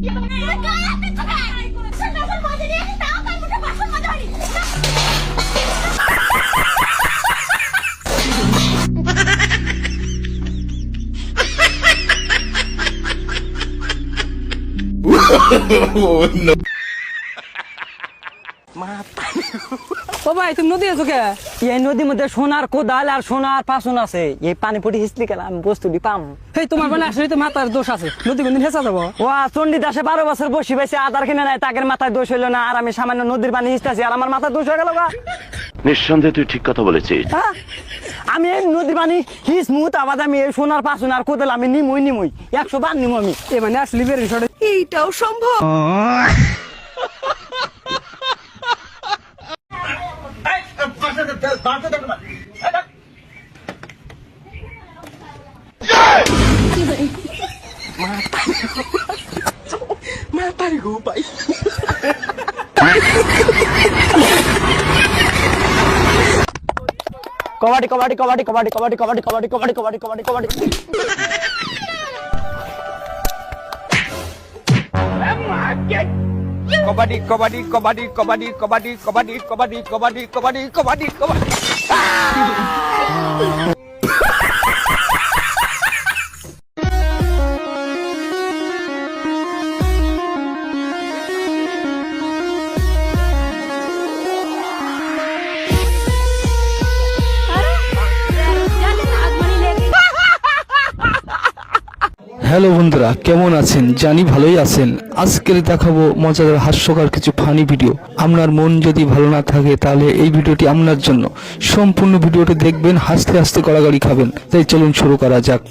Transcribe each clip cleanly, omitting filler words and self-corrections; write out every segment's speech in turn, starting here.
No. ও ভাই তুমি নদী আছো কে? এই নদীর মধ্যে সোনার কোদাল আর সোনার পাসন আছে। এই পানি পড়ি হিসলি গেলে আমি বস্তু দি পাম। এই তোমার মানে আসলে তো মাথার দোষ আছে, নদী কোনদিন হেসা যাবো। ও চন্ডী দাসে 12 বছর বসি পাইছে, আদার কিনে নাই, তাকের মাথায় দোষ হইলো না, আর আমি সামান্য নদীর পানি হিসতাছি আর আমার মাথায় দোষ হয়ে গেল গা। নিঃসন্দেহে তুই ঠিক কথা বলেছিস। হ্যাঁ? আমি এই নদীর পানি হিস মুত আবাদ আমি এই সোনার পাসন আর কোদাল আমি নিমুই 100 বার নিমু আমি। এ মানে আসলে বের বিষয়টা এইটাও সম্ভব। Kabaddi kabaddi kabaddi kabaddi kabaddi kabaddi kabaddi kabaddi kabaddi kabaddi kabaddi Kobadi, kobadi, kobadi, kobadi, kobadi, kobadi, kobadi, kobadi, kobadi, kobadi, kobadi. Hello বন্ধুরা, কেমন আছেন? জানি ভালোই আছেন। আজকের দেখাবো মজাদার হাস্যকর কিছু ফানি ভিডিও। আপনার মন যদি ভালো না থাকে তাহলে এই ভিডিওটি আপনার জন্য। সম্পূর্ণ ভিডিওটি দেখবেন, হাসতে হাসতে গড়াগড়ি খাবেন। তাই চলুন শুরু করা যাক।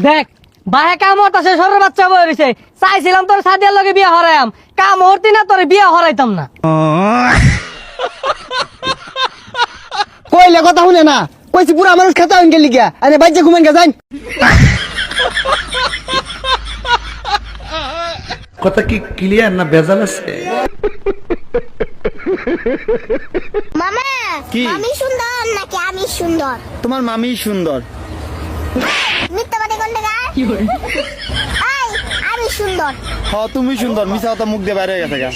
দেখ বাহে কাম হতাছে, সরের বাচ্চা বই রইছে। চাইছিলাম তোর সাদিয়ার লগে বিয়ে হরাইম, কাম হরতি না তোর বিয়ে হরাইতাম না। কইলে কথা শুনে না, কইছি পুরা মানুষ খেতা হইন গেলি গিয়া, আরে বাইজে ঘুমেন গে যাই। কথা কি ক্লিয়ার না ভেজাল আছে? মামা কি? আমি সুন্দর নাকি আমি সুন্দর? তোমার মামি সুন্দর। মিথ্যাবাদী কোনটা গা? এই আমি সুন্দর। হ্যাঁ তুমি সুন্দর, মিছা কথা মুখ দিয়ে বাইরে হয়ে গেছে গা।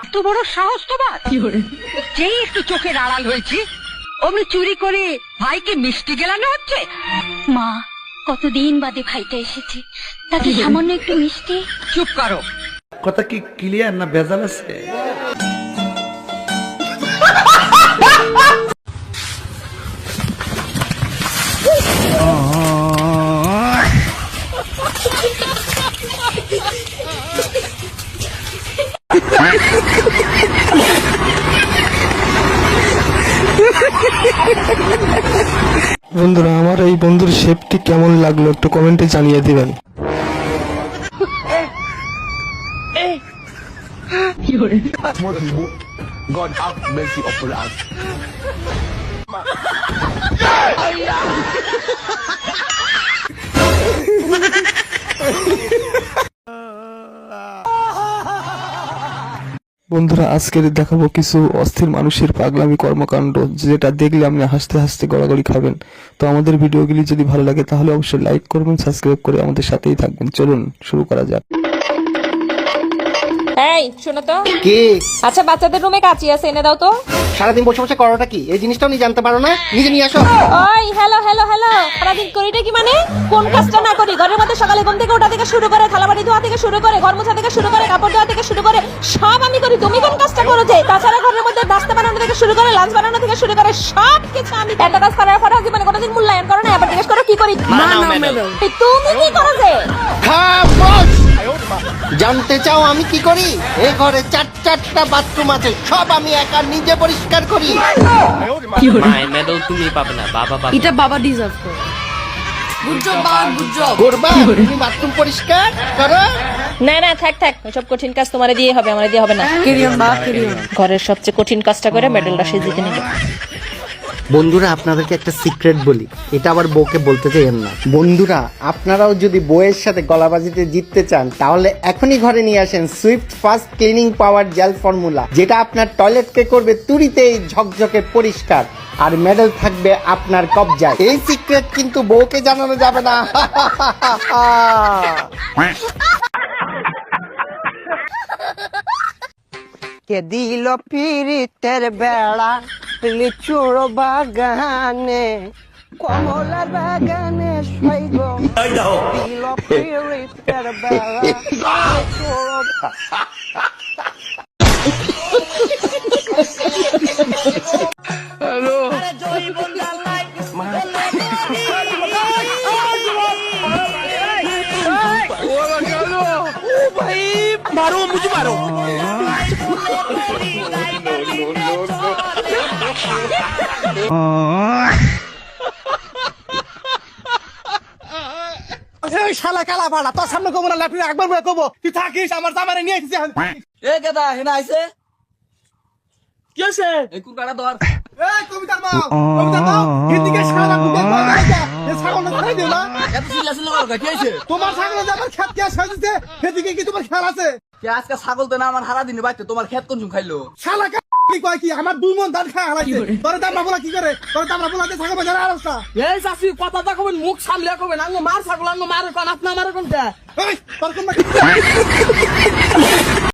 এত বড় সাহস তোমার, যেই একটু চোখের আড়াল হয়েছি অমনি চুরি করে ভাইকে মিষ্টি গেলানো হচ্ছে। মা কতদিন বাদে ভাইটা এসেছে, তাকে সামান্য একটু মিষ্টি। চুপ করো। কথা কি ক্লিয়ার না ভেজাল আছে? বন্ধুরা, আমার এই বন্ধুর শেপটি কেমন লাগলো একটু কমেন্টে জানিয়ে দিবেন। God have mercy upon us. বন্ধুরা, আজকে দেখাবো কিছু অস্থির মানুষের পাগলামি কর্মকাণ্ড, যেটা দেখলে আপনি হাসতে হাসতে গড়াগড়ি খাবেন। তো আমাদের ভিডিওগুলি যদি ভালো লাগে তাহলে অবশ্যই লাইক করবেন, সাবস্ক্রাইব করে আমাদের সাথেই থাকবেন। চলুন শুরু করা যাক। এই শোনো তো, কি? আচ্ছা বাচ্চাদের রুমে কাচি আছে, এনে দাও তো। সারাদিন বসে বসে করোটা কি? এই জিনিসটাও নি জানতে পারো না? নিজে নিয়ে আসো। ওই হ্যালো হ্যালো হ্যালো, সারাদিন করিটা কি মানে? কোন কাজটা না করি? ঘরের মধ্যে সকালে ঘুম থেকে ওঠা থেকে শুরু করে, থালাবাড়ি ধোয়া থেকে শুরু করে, ঘর মোছা থেকে শুরু করে, কাপড় ধোয়া থেকে শুরু করে সব আমি করি। তুমি কোন কাজটা করো যে? তাছাড়া ঘরের মধ্যে নাস্তা বানানো থেকে শুরু করে, লাঞ্চ বানানো থেকে শুরু করে সব কিছু আমি। এত কাজ করার পরে জীবনে কোনোদিন মূল্যায়ন করো না? এবার জিজ্ঞেস করো কি করি। তুমি কি করো যে? জানতে চাও আমি কি করি? এই ঘরে চারটা বাথরুম আছে, সব আমি একা নিজে পরিষ্কার করি। মেডেল তুমি পাবে না, বাবা পাবে। এটা বাবা ডিজার্ভ করে। করবা তুমি বাথরুম পরিষ্কার করো? না না থাক থাক, ওসব কঠিন কাজ তোমারে দিয়ে হবে, আমারে দিয়ে হবে না। ঘরের সবচেয়ে কঠিন কাজটা করে মেডেলটা সে জিতে নিল। বন্ধুরা আপনাদেরকে একটা সিক্রেট বলি, এটা আবার বউকে বলতে চাইেন না। বন্ধুরা আপনারাও যদি বউয়ের সাথে গলাবাজিতে জিততে চান তাহলে এখনই ঘরে নিয়ে আসেন সুইফট ফাস্ট ক্লিনিং পাওয়ার জেল ফর্মুলা, যেটা আপনার টয়লেটকে করবে তুড়িতেই ঝকঝকে পরিষ্কার, আর মেডেল থাকবে আপনার কবজায়। এই সিক্রেট কিন্তু বউকে জানানো যাবে না। কে দিল পিরিতের বেড়া লিচুর বাগানে, কমলার বাগানে শৈব দিল পিরিতের বেড়া লিচুর শালা কালা ভাড়া তোর সামনে কব না, ল্যাপটপ একবার বলে কব তুই থাকিস, আমার জামারে নিয়ে এসেছি। এ কেদা হেনা আইছে কি আছে এই কুরকাটা ধর। এই কবিতার মা, কবিতার মা এদিকে শালা কুকে কই যা, এ ছাগল না খাই দিও না। এত চিল্লা চিল্লা কর কি হইছে? তোমার ছাগল যাবার খেত কে সাজিছে, এদিকে কি তোমার খেয়াল আছে? কে আজকে ছাগল তো না আমার সারা দিন বাইতে তোমার ক্ষেত কোন খাইলো? শালা কি কয় কি আমার 2 মন ধান খায় হারাইছে, তোরে দামরা বলা কি করে, তোরে দামরা বলা যে ছাগল বাজার আরস্তা। এই চাচি কথাটা কবেন, মুখ সামলে কবেন, আঙ্গ মার ছাগল আঙ্গ মার কোন, আপনি আমার কোনটা? এই তোর কোন